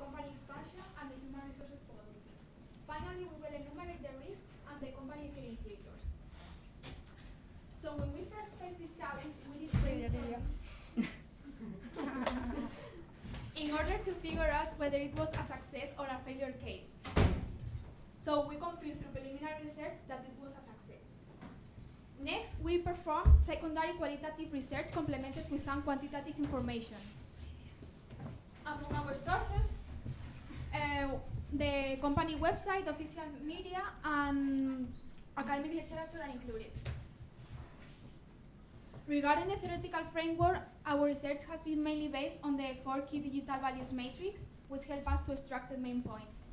company expansion, and the human resources policy. Finally, we will enumerate the risks and the company differentiators. So when we first faced this challenge, we did brainstorming in order to figure out whether it was a success or a failure case. So we confirmed through preliminary research that it was a success. Next, we performed secondary qualitative research complemented with some quantitative information. Among our sources, the company website, official media, and academic literature are included. Regarding the theoretical framework, our research has been mainly based on the 4 key digital values matrix, which help us to extract the main points.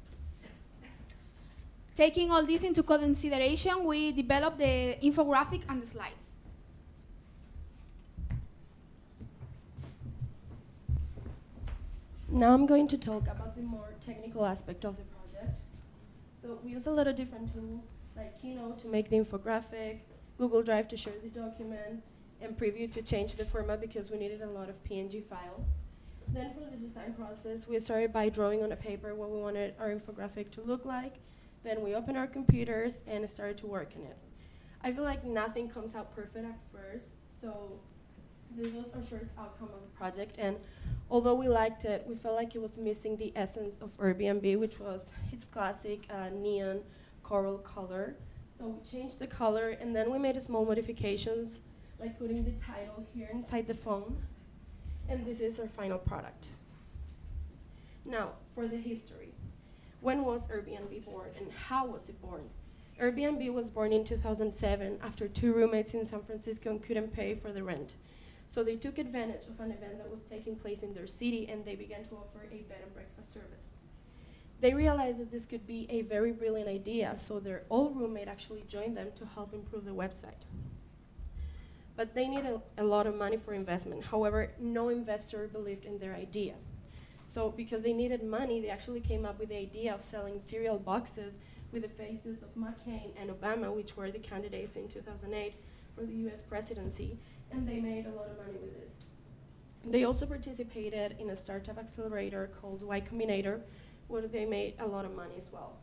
Taking all this into consideration, we developed the infographic and the slides. Now I'm going to talk about the more technical aspect of the project. So we use a lot of different tools, like Keynote to make the infographic, Google Drive to share the document, and Preview to change the format because we needed a lot of PNG files. Then for the design process, we started by drawing on a paper what we wanted our infographic to look like. Then we opened our computers and started to work on it. I feel like nothing comes out perfect at first, so this was our first outcome of the project. And although we liked it, we felt like it was missing the essence of Airbnb, which was its classic neon coral color. So we changed the color, and then we made small modifications, like putting the title here inside the phone. And this is our final product. Now, for the history. When was Airbnb born, and how was it born? Airbnb was born in 2007 after 2 roommates in San Francisco couldn't pay for the rent. So they took advantage of an event that was taking place in their city, and they began to offer a bed and breakfast service. They realized that this could be a very brilliant idea, so their old roommate actually joined them to help improve the website. But they needed a lot of money for investment. However, no investor believed in their idea. So because they needed money, they actually came up with the idea of selling cereal boxes with the faces of McCain and Obama, which were the candidates in 2008 for the US presidency, and they made a lot of money with this. They also participated in a startup accelerator called Y Combinator, where they made a lot of money as well.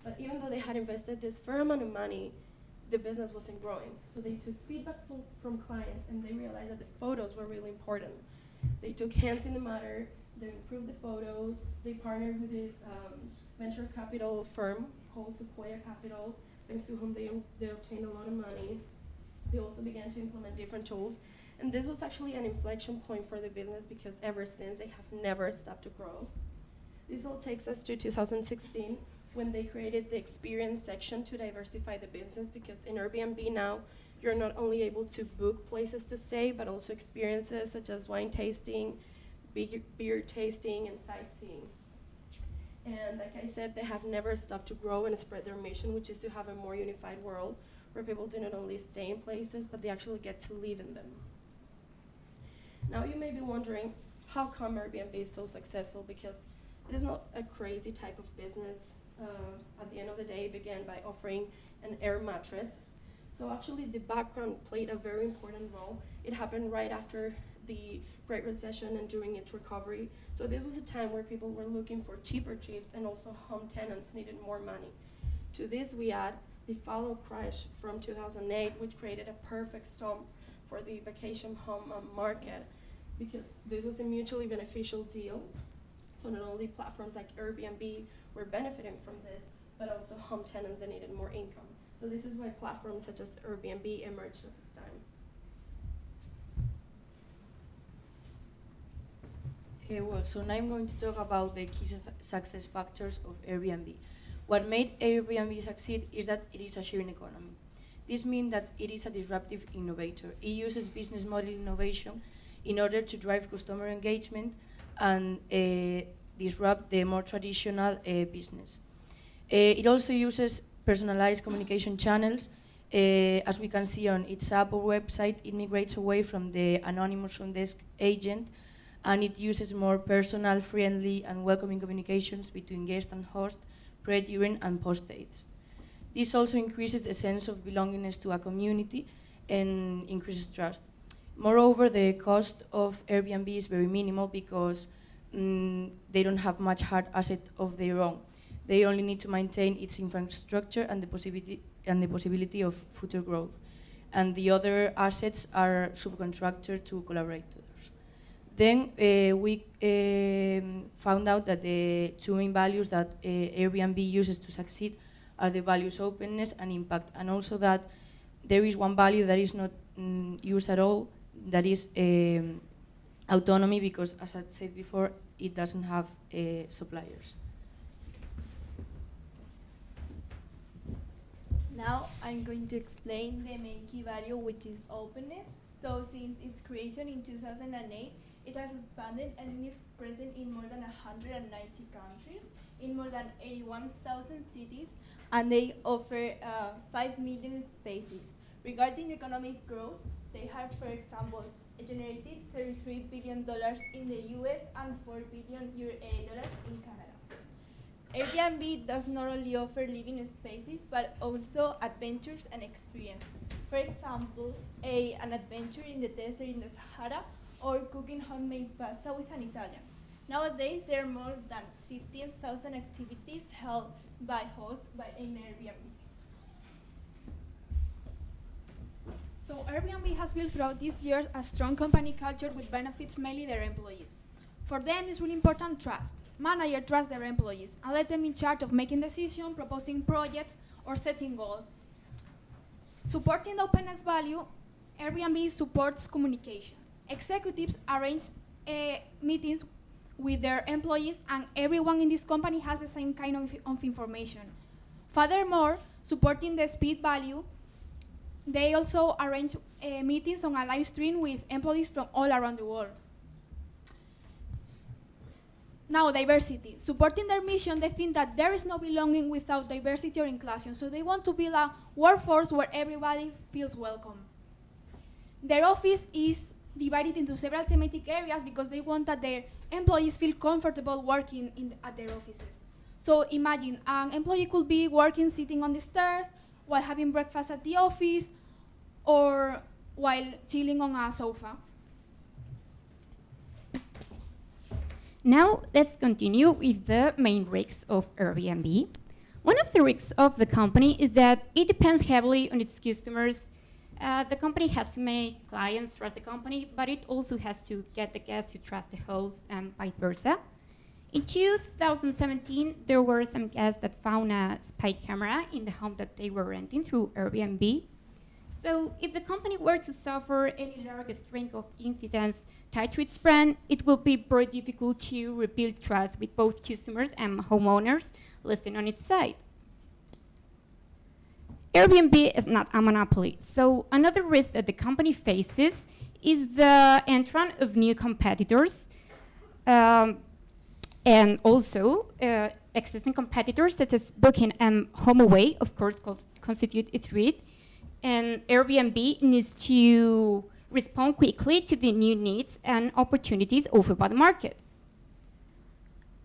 But even though they had invested this fair amount of money, the business wasn't growing. So they took feedback from clients, and they realized that the photos were really important. They took hands in the matter, they improved the photos, they partnered with this venture capital firm called Sequoia Capital, thanks to whom they obtained a lot of money. They also began to implement different tools. And this was actually an inflection point for the business because ever since they have never stopped to grow. This all takes us to 2016 when they created the experience section to diversify the business, because in Airbnb now, you're not only able to book places to stay, but also experiences such as wine tasting, beer tasting, and sightseeing. And like I said, they have never stopped to grow and spread their mission, which is to have a more unified world where people do not only stay in places, but they actually get to live in them. Now you may be wondering, how come Airbnb is so successful? Because it is not a crazy type of business. At the end of the day, it began by offering an air mattress. So actually the background played a very important role. It happened right after the Great Recession and during its recovery. So this was a time where people were looking for cheaper trips, and also home tenants needed more money. To this we add the follow crash from 2008, which created a perfect storm for the vacation home market, because this was a mutually beneficial deal. So not only platforms like Airbnb were benefiting from this, but also home tenants that needed more income. So this is why platforms such as Airbnb emerged at this time. So now I'm going to talk about the key success factors of Airbnb. What made Airbnb succeed is that it is a sharing economy. This means that it is a disruptive innovator. It uses business model innovation in order to drive customer engagement and disrupt the more traditional business. It also uses personalized communication channels. As we can see on its app or website, it migrates away from the anonymous front desk agent, and it uses more personal, friendly, and welcoming communications between guest and host, pre, during, and post-dates. This also increases a sense of belongingness to a community and increases trust. Moreover, the cost of Airbnb is very minimal because they don't have much hard asset of their own. They only need to maintain its infrastructure and the possibility of future growth. And the other assets are subcontractor to collaborators. Then we found out that the two main values that Airbnb uses to succeed are the values openness and impact, and also that there is one value that is not used at all, that is autonomy, because as I said before, it doesn't have suppliers. Now I'm going to explain the main key value, which is openness. So since its creation in 2008, it has expanded and is present in more than 190 countries, in more than 81,000 cities, and they offer 5 million spaces. Regarding economic growth, they have, for example, generated $33 billion in the US and $4 billion in Canada. Airbnb does not only offer living spaces, but also adventures and experience. For example, an adventure in the desert in the Sahara, or cooking homemade pasta with an Italian. Nowadays, there are more than 15,000 activities held by hosts in Airbnb. So Airbnb has built throughout these years a strong company culture which benefits mainly their employees. For them, it's really important trust. Managers trust their employees and let them in charge of making decisions, proposing projects, or setting goals. Supporting the openness value, Airbnb supports communication. Executives arrange meetings with their employees, and everyone in this company has the same kind of information. Furthermore, supporting the speed value, they also arrange meetings on a live stream with employees from all around the world. Now, diversity. Supporting their mission, they think that there is no belonging without diversity or inclusion, so they want to build a workforce where everybody feels welcome. Their office is divided into several thematic areas because they want that their employees feel comfortable working at their offices. So imagine an employee could be working sitting on the stairs while having breakfast at the office or while chilling on a sofa. Now let's continue with the main risks of Airbnb. One of the risks of the company is that it depends heavily on its customers. The company has to make clients trust the company, but it also has to get the guests to trust the host and vice versa. In 2017, there were some guests that found a spy camera in the home that they were renting through Airbnb. So if the company were to suffer any large string of incidents tied to its brand, it will be very difficult to rebuild trust with both customers and homeowners listing on its site. Airbnb is not a monopoly, so another risk that the company faces is the entrance of new competitors, and also existing competitors such as Booking and HomeAway, of course, constitute a threat, and Airbnb needs to respond quickly to the new needs and opportunities offered by the market.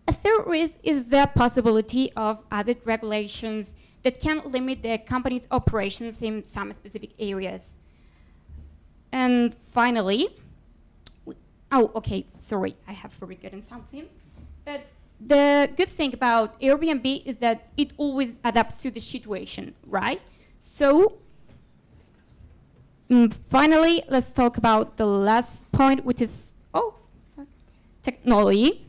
A third risk is the possibility of added regulations that can limit the company's operations in some specific areas. And finally, I have forgotten something. But the good thing about Airbnb is that it always adapts to the situation, right? So, finally, let's talk about the last point, which is technology.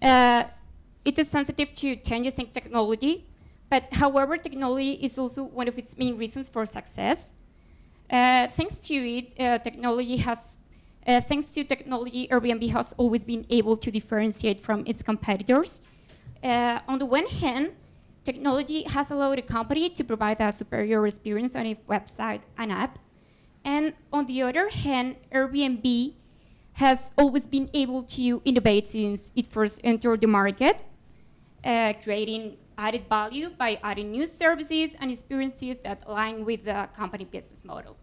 It is sensitive to changes in technology, but however, technology is also one of its main reasons for success. Thanks to technology, Airbnb has always been able to differentiate from its competitors. On the one hand, technology has allowed a company to provide a superior experience on a website and app. And on the other hand, Airbnb has always been able to innovate since it first entered the market, creating added value by adding new services and experiences that align with the company business model.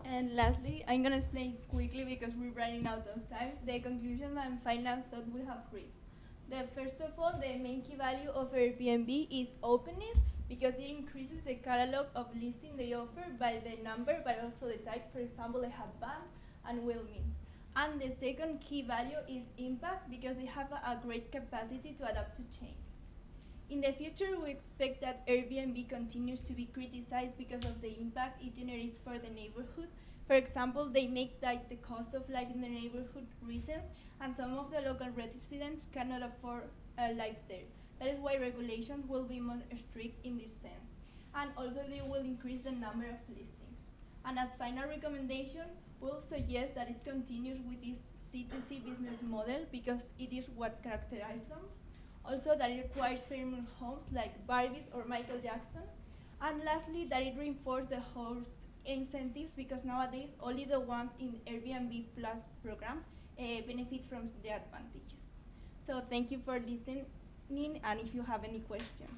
And lastly, I'm going to explain quickly because we're running out of time, the conclusion and final thought we have reached. First of all, the main key value of Airbnb is openness because it increases the catalog of listing they offer by the number but also the type. For example, they have vans and wheel means. And the second key value is impact, because they have a great capacity to adapt to changes. In the future, we expect that Airbnb continues to be criticized because of the impact it generates for the neighborhood. For example, they make that the cost of life in the neighborhood rises, and some of the local residents cannot afford life there. That is why regulations will be more strict in this sense. And also they will increase the number of listings. And as final recommendation, we'll suggest that it continues with this C2C business model because it is what characterizes them. Also that it requires famous homes like Barbies or Michael Jackson. And lastly, that it reinforces the host incentives, because nowadays only the ones in Airbnb Plus program benefit from the advantages. So thank you for listening, and if you have any questions.